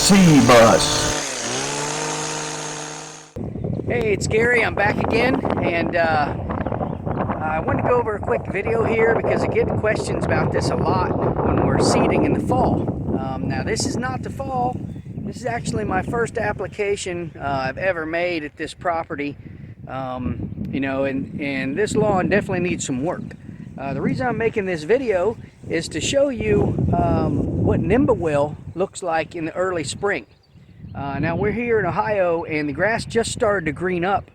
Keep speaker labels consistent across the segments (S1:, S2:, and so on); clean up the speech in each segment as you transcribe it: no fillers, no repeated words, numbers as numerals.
S1: C-Bus.
S2: Hey, it's Gary. I'm back again, and I wanted to go over a quick video here because I get questions about this a lot when we're seeding in the fall. Now, this is not the fall. This is actually my first application I've ever made at this property. You know, and this lawn definitely needs some work. The reason I'm making this video is to show you what Nimbelwill looks like in the early spring. Now we're here in Ohio and the grass just started to green up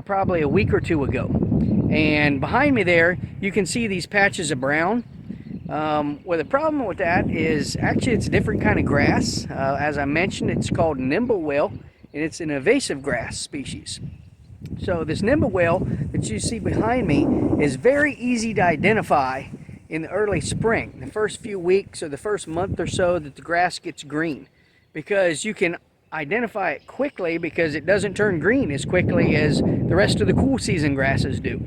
S2: probably a week or two ago. And behind me there you can see these patches of brown. Well, the problem with that is actually it's a different kind of grass. As I mentioned, it's called Nimbelwill, and it's an invasive grass species. So this Nimbelwill that you see behind me is very easy to identify in the early spring, the first few weeks or the first month or so that the grass gets green, because you can identify it quickly because it doesn't turn green as quickly as the rest of the cool season grasses do.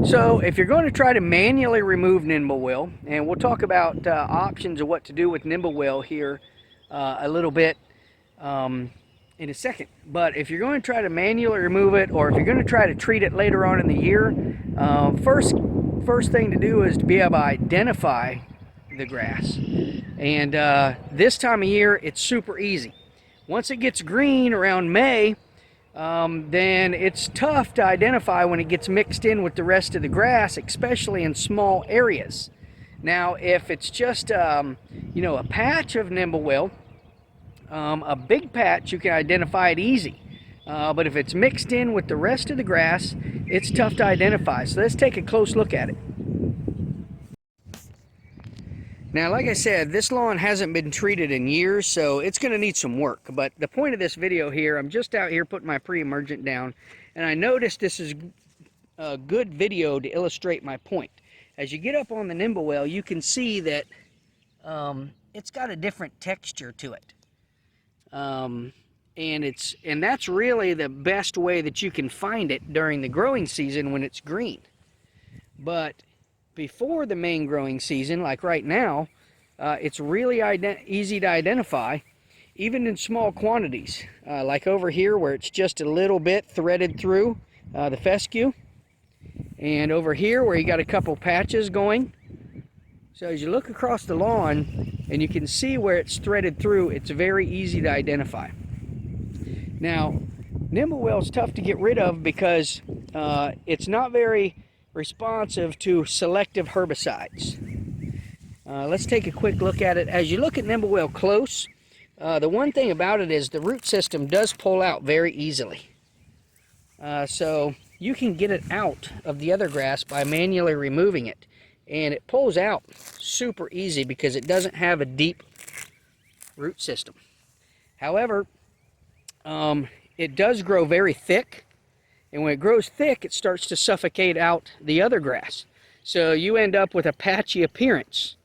S2: So if you're going to try to manually remove Nimbelwill, and we'll talk about options of what to do with Nimbelwill here a little bit in a second. But if you're going to try to manually remove it, or if you're going to try to treat it later on in the year, first thing to do is to be able to identify the grass. And this time of year it's super easy. Once it gets green around May, then it's tough to identify when it gets mixed in with the rest of the grass, especially in small areas. Now if it's just you know, a patch of Nimbelwill, a big patch, you can identify it easy. But if it's mixed in with the rest of the grass, it's tough to identify. So let's take a close look at it. Now, like I said, this lawn hasn't been treated in years, so it's going to need some work. But the point of this video here, I'm just out here putting my pre-emergent down, and I noticed this is a good video to illustrate my point. As you get up on the Nimbelwill, you can see that it's got a different texture to it. And that's really the best way that you can find it during the growing season when it's green. But before the main growing season, like right now, it's really easy to identify, even in small quantities, like over here where it's just a little bit threaded through the fescue, and over here where you got a couple patches going. So as you look across the lawn and you can see where it's threaded through, it's very easy to identify. Now, Nimbelwill is tough to get rid of because it's not very responsive to selective herbicides. Let's take a quick look at it. As you look at Nimbelwill close, the one thing about it is the root system does pull out very easily. So you can get it out of the other grass by manually removing it. And it pulls out super easy because it doesn't have a deep root system. However, it does grow very thick. And when it grows thick, it starts to suffocate out the other grass. So you end up with a patchy appearance.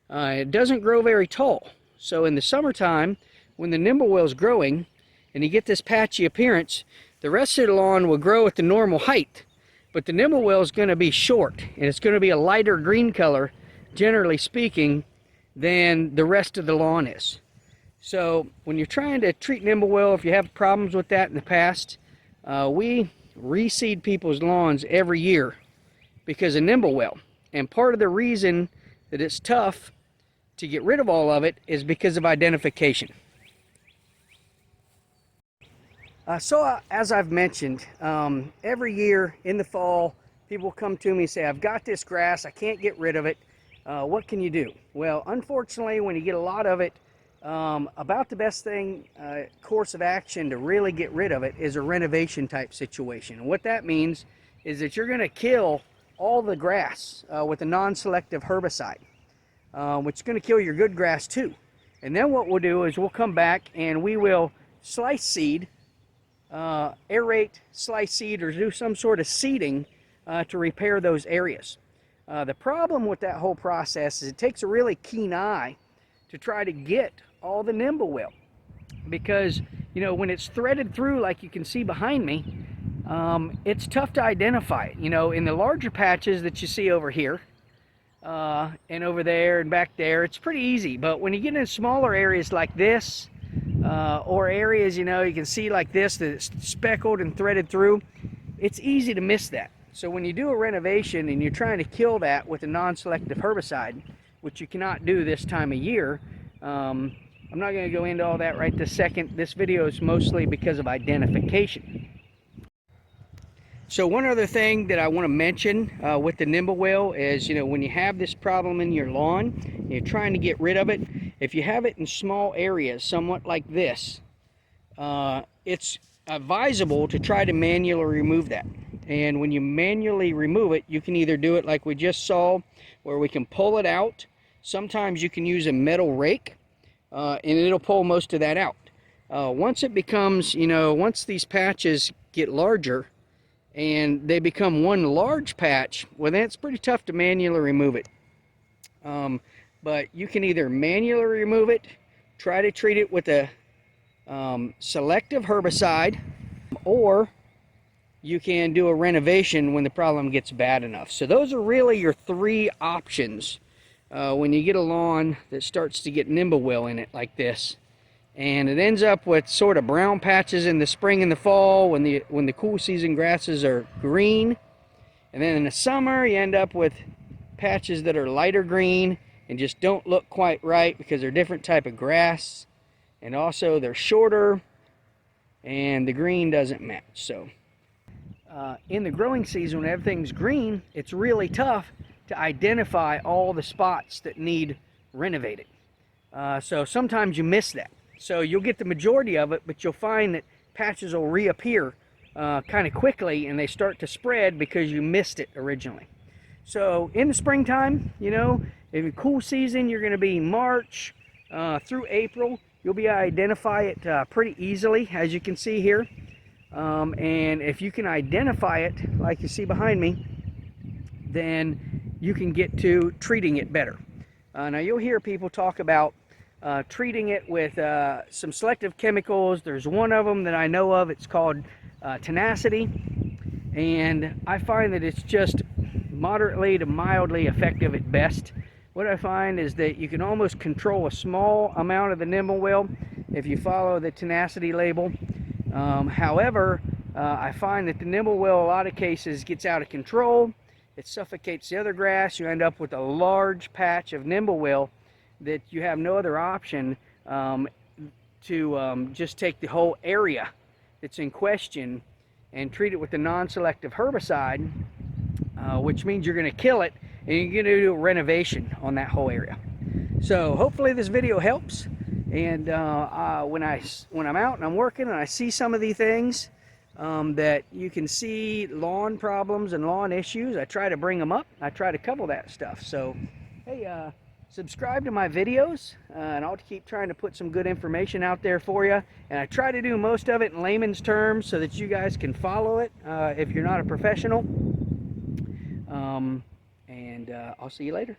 S2: It doesn't grow very tall. So in the summertime, when the Nimbelwill is growing, and you get this patchy appearance, the rest of the lawn will grow at the normal height. But the Nimbelwill is going to be short, and it's going to be a lighter green color, generally speaking, than the rest of the lawn is. So when you're trying to treat Nimbelwill, if you have problems with that in the past, we reseed people's lawns every year because of Nimbelwill. And part of the reason that it's tough to get rid of all of it is because of identification. So as I've mentioned, every year in the fall, people come to me and say, I've got this grass, I can't get rid of it. What can you do? Well, unfortunately, when you get a lot of it, about the best thing, course of action to really get rid of it is a renovation type situation. And what that means is that you're going to kill all the grass with a non-selective herbicide, which is going to kill your good grass too. And then what we'll do is we'll come back and we will slice seed, aerate, slice seed, or do some sort of seeding to repair those areas. The problem with that whole process is it takes a really keen eye to try to get all the Nimbelwill, because you know when it's threaded through like you can see behind me, it's tough to identify it. You know, in the larger patches that you see over here, and over there and back there. It's pretty easy. But when you get in smaller areas like this, or areas, you can see like this that's speckled and threaded through, it's easy to miss that. So when you do a renovation and you're trying to kill that with a non-selective herbicide, which you cannot do this time of year, I'm not going to go into all that right this second. This video is mostly because of identification. So one other thing that I want to mention with the Nimbelwil is, when you have this problem in your lawn, you're trying to get rid of it, if you have it in small areas, somewhat like this, it's advisable to try to manually remove that. And when you manually remove it, you can either do it like we just saw, where we can pull it out. Sometimes you can use a metal rake, and it'll pull most of that out. Once it becomes, once these patches get larger and they become one large patch, well, then it's pretty tough to manually remove it. But you can either manually remove it, try to treat it with a selective herbicide, or you can do a renovation when the problem gets bad enough. So those are really your three options when you get a lawn that starts to get Nimbelwill in it like this, and it ends up with sort of brown patches in the spring and the fall when the cool season grasses are green, and then in the summer you end up with patches that are lighter green and just don't look quite right because they're different type of grass, and also they're shorter and the green doesn't match. So in the growing season, when everything's green, it's really tough to identify all the spots that need renovated. So sometimes you miss that. So you'll get the majority of it, but you'll find that patches will reappear kind of quickly, and they start to spread because you missed it originally. So in the springtime, in the cool season, you're going to be March through April. You'll be able to identify it pretty easily, as you can see here. And if you can identify it, like you see behind me, then you can get to treating it better. Now you'll hear people talk about treating it with some selective chemicals. There's one of them that I know of. It's called tenacity, and I find that it's just moderately to mildly effective at best. What I find is that you can almost control a small amount of the Nimbelwil if you follow the tenacity label. However, I find that the Nimbelwil, a lot of cases, gets out of control. It suffocates the other grass. You end up with a large patch of Nimbelwil that you have no other option to just take the whole area that's in question and treat it with a non-selective herbicide, which means you're going to kill it, and you're going to do a renovation on that whole area. So hopefully this video helps. And when I'm out and I'm working and I see some of these things that you can see lawn problems and lawn issues, I try to bring them up. I try to cover that stuff. So hey, subscribe to my videos, and I'll keep trying to put some good information out there for you. And I try to do most of it in layman's terms so that you guys can follow it if you're not a professional. I'll see you later.